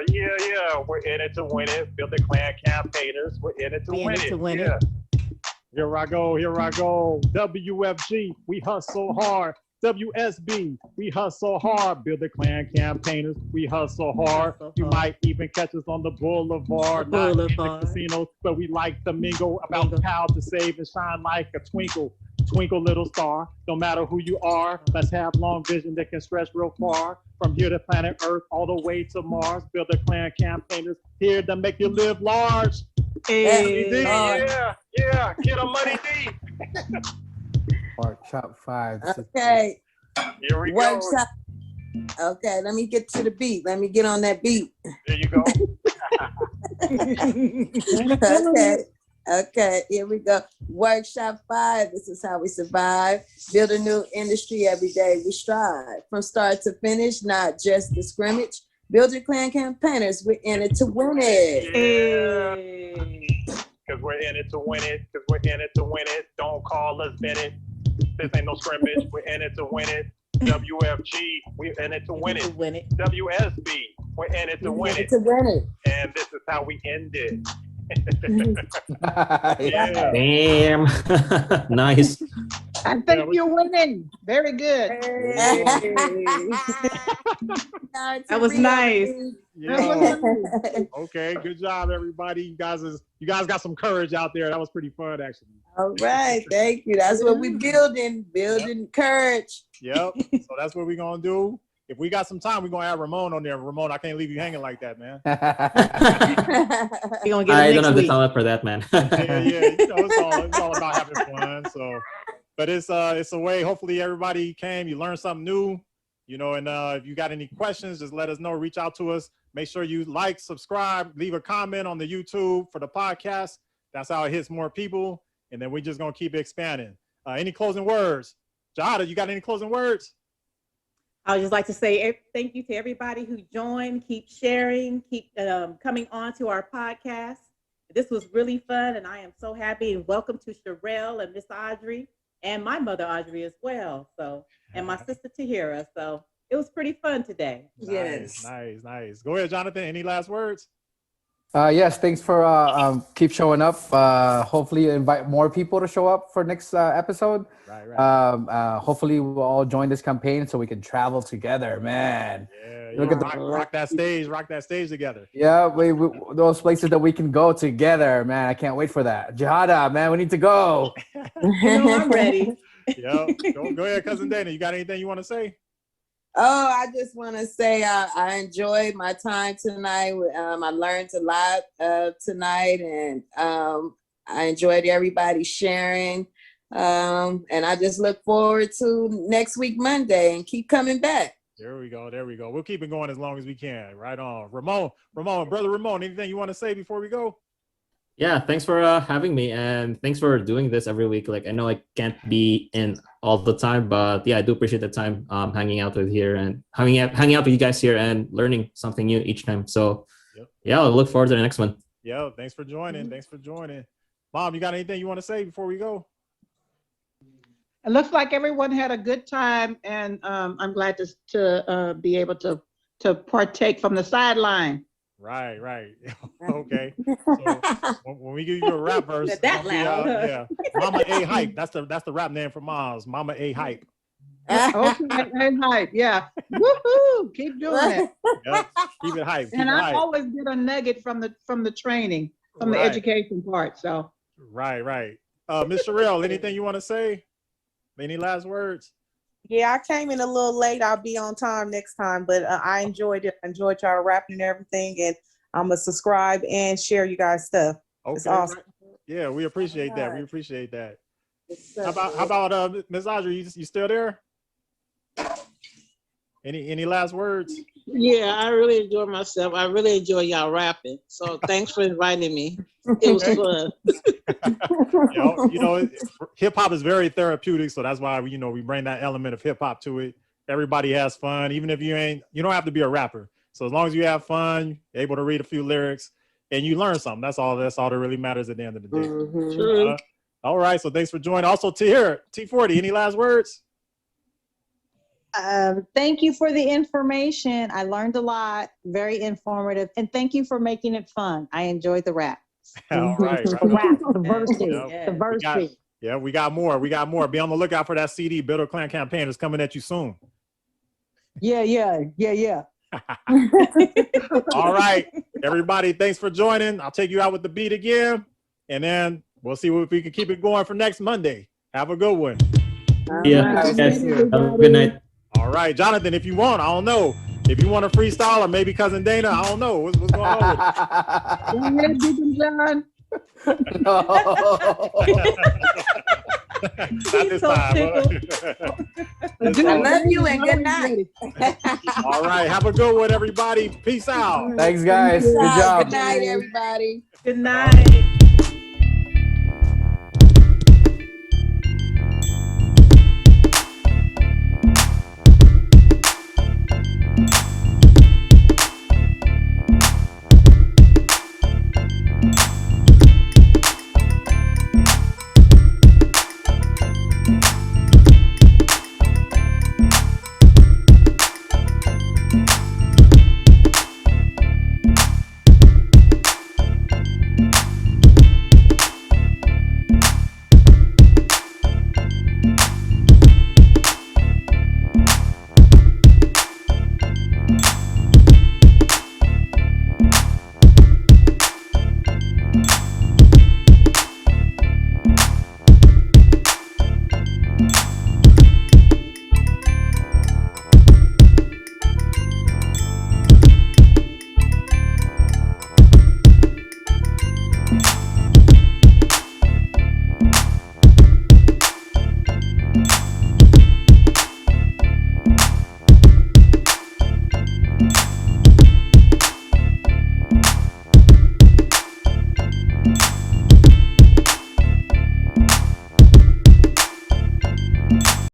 We're in it to win it. Build the clan campaigners. We're in it to We in win it it. to win Yeah. Here I go. WFG, we hustle hard. WSB, we hustle hard. Build the clan campaigners. We hustle hard. Hustle You hard. might even catch us on the boulevard. The Not in boulevard. the casinos, but we like to mingle about Mingle. how to save and shine like a twinkle. Twinkle, little star. No matter who you are, let's have long vision that can stretch real far. From here to planet Earth, all the way to Mars. Build the clan campaigners here to make you live large. Hey. D, Lord. yeah. Get a Money D. Workshop 5. Okay. Here we go. Workshop. Okay, let me get to the beat. Let me get on that beat. There you go. Okay, here we go. Workshop 5. This is how we survive. Build a new industry every day. We strive from start to finish, not just the scrimmage. Build your clan campaigners. We're in it to win it. Hey. Because we're in it to win it. Don't call us Bennett. This ain't no scrimmage. We're in it to win it. WFG, we're in it to win To it. win it. WSB, we're in it to win We're in it. to win it. And this is how we end it. Yeah. Yeah. Damn. Nice. I think you're winning. Very good. That was nice. Yeah. Okay, good job, everybody. You guys got some courage out there. That was pretty fun, actually. All right, thank you. That's what we're building courage. Yep. So that's what we're gonna do. If we got some time, we're gonna have Ramon on there. Ramon, I can't leave you hanging like that, man. You're gonna get I it don't next have the week. talent for that, man. Yeah. You know, it's all about having fun. So, but it's a way. Hopefully, everybody came. You learned something new. You know, and if you got any questions, just let us know. Reach out to us. Make sure you like, subscribe, leave a comment on the YouTube for the podcast. That's how it hits more people. And then we're just going to keep expanding. Any closing words? Jada, you got any closing words? I would just like to say thank you to everybody who joined. Keep sharing, keep coming on to our podcast. This was really fun, and I am so happy. And welcome to Sherelle and Miss Audrey, and my mother Audrey as well. So, and my sister Tahira. So it was pretty fun today. Yes. Nice. Go ahead, Jonathan. Any last words? Yes, thanks for keep showing up. Hopefully invite more people to show up for next episode. Right. Hopefully we'll all join this campaign so we can travel together, man. Yeah, Look at the- rock that stage together. Yeah, we those places that we can go together, man. I can't wait for that. Jihada, man, we need to go. You know, I'm ready. Yeah, go ahead, cousin Dana. You got anything you want to say? Oh, I just want to say I enjoyed my time tonight. I learned a lot tonight, and I enjoyed everybody sharing. And I just look forward to next week, Monday, and keep coming back. There we go. We'll keep it going as long as we can. Right on. Brother Ramon, anything you want to say before we go? Yeah, thanks for having me, and thanks for doing this every week. Like, I know I can't be in all the time, but yeah, I do appreciate the time hanging out with here and hanging out with you guys here and learning something new each time. So yeah, I'll look forward to the next one. Yeah, thanks for joining. Mom, you got anything you want to say before we go? It looks like everyone had a good time, and I'm glad to be able to partake from the sideline. Right. Okay. So when we give you a rap verse, That loud. yeah, Mama A Hype. That's the rap name for Mom's. Mama A Hype. Okay, hype. Yeah. Woohoo! Keep doing it. Yep. Keep it hype. And I always get a nugget from the training, from the education part. So. Right. Miss Sherelle, anything you want to say? Any last words? Yeah, I came in a little late. I'll be on time next time, but I enjoyed it. I enjoyed y'all rapping and everything, and I'm going to subscribe and share you guys' stuff. Okay. It's awesome. Right. Yeah, we appreciate that. How about Ms. Audrey, you still there? Any last words? Yeah, I really enjoyed myself. I really enjoy y'all rapping. So thanks for inviting me. It was fun. Hip hop is very therapeutic, so that's why we bring that element of hip hop to it. Everybody has fun, even if you don't have to be a rapper. So as long as you have fun, you're able to read a few lyrics, and you learn something. That's all that really matters at the end of the day. True. All right, so thanks for joining. Also, T40, any last words? Thank you for the information. I learned a lot, very informative, and thank you for making it fun. I enjoyed the rap. All right. The rap, the verses, Yeah. the verses. We got more. Be on the lookout for that CD. Bitter Clan Campaignerz coming at you soon. Yeah. All right, everybody, thanks for joining. I'll take you out with the beat again, and then we'll see if we can keep it going for next Monday. Have a good one. Yeah. Have a good night. All right, Jonathan, if you want, I don't know. If you want to freestyle, or maybe cousin Dana, I don't know. What's going on? Go ahead, Deacon John. No. Not this time. I love you and good night. All right, have a good one, everybody. Peace out. Thanks, guys. Good job. Good night, everybody. Good night.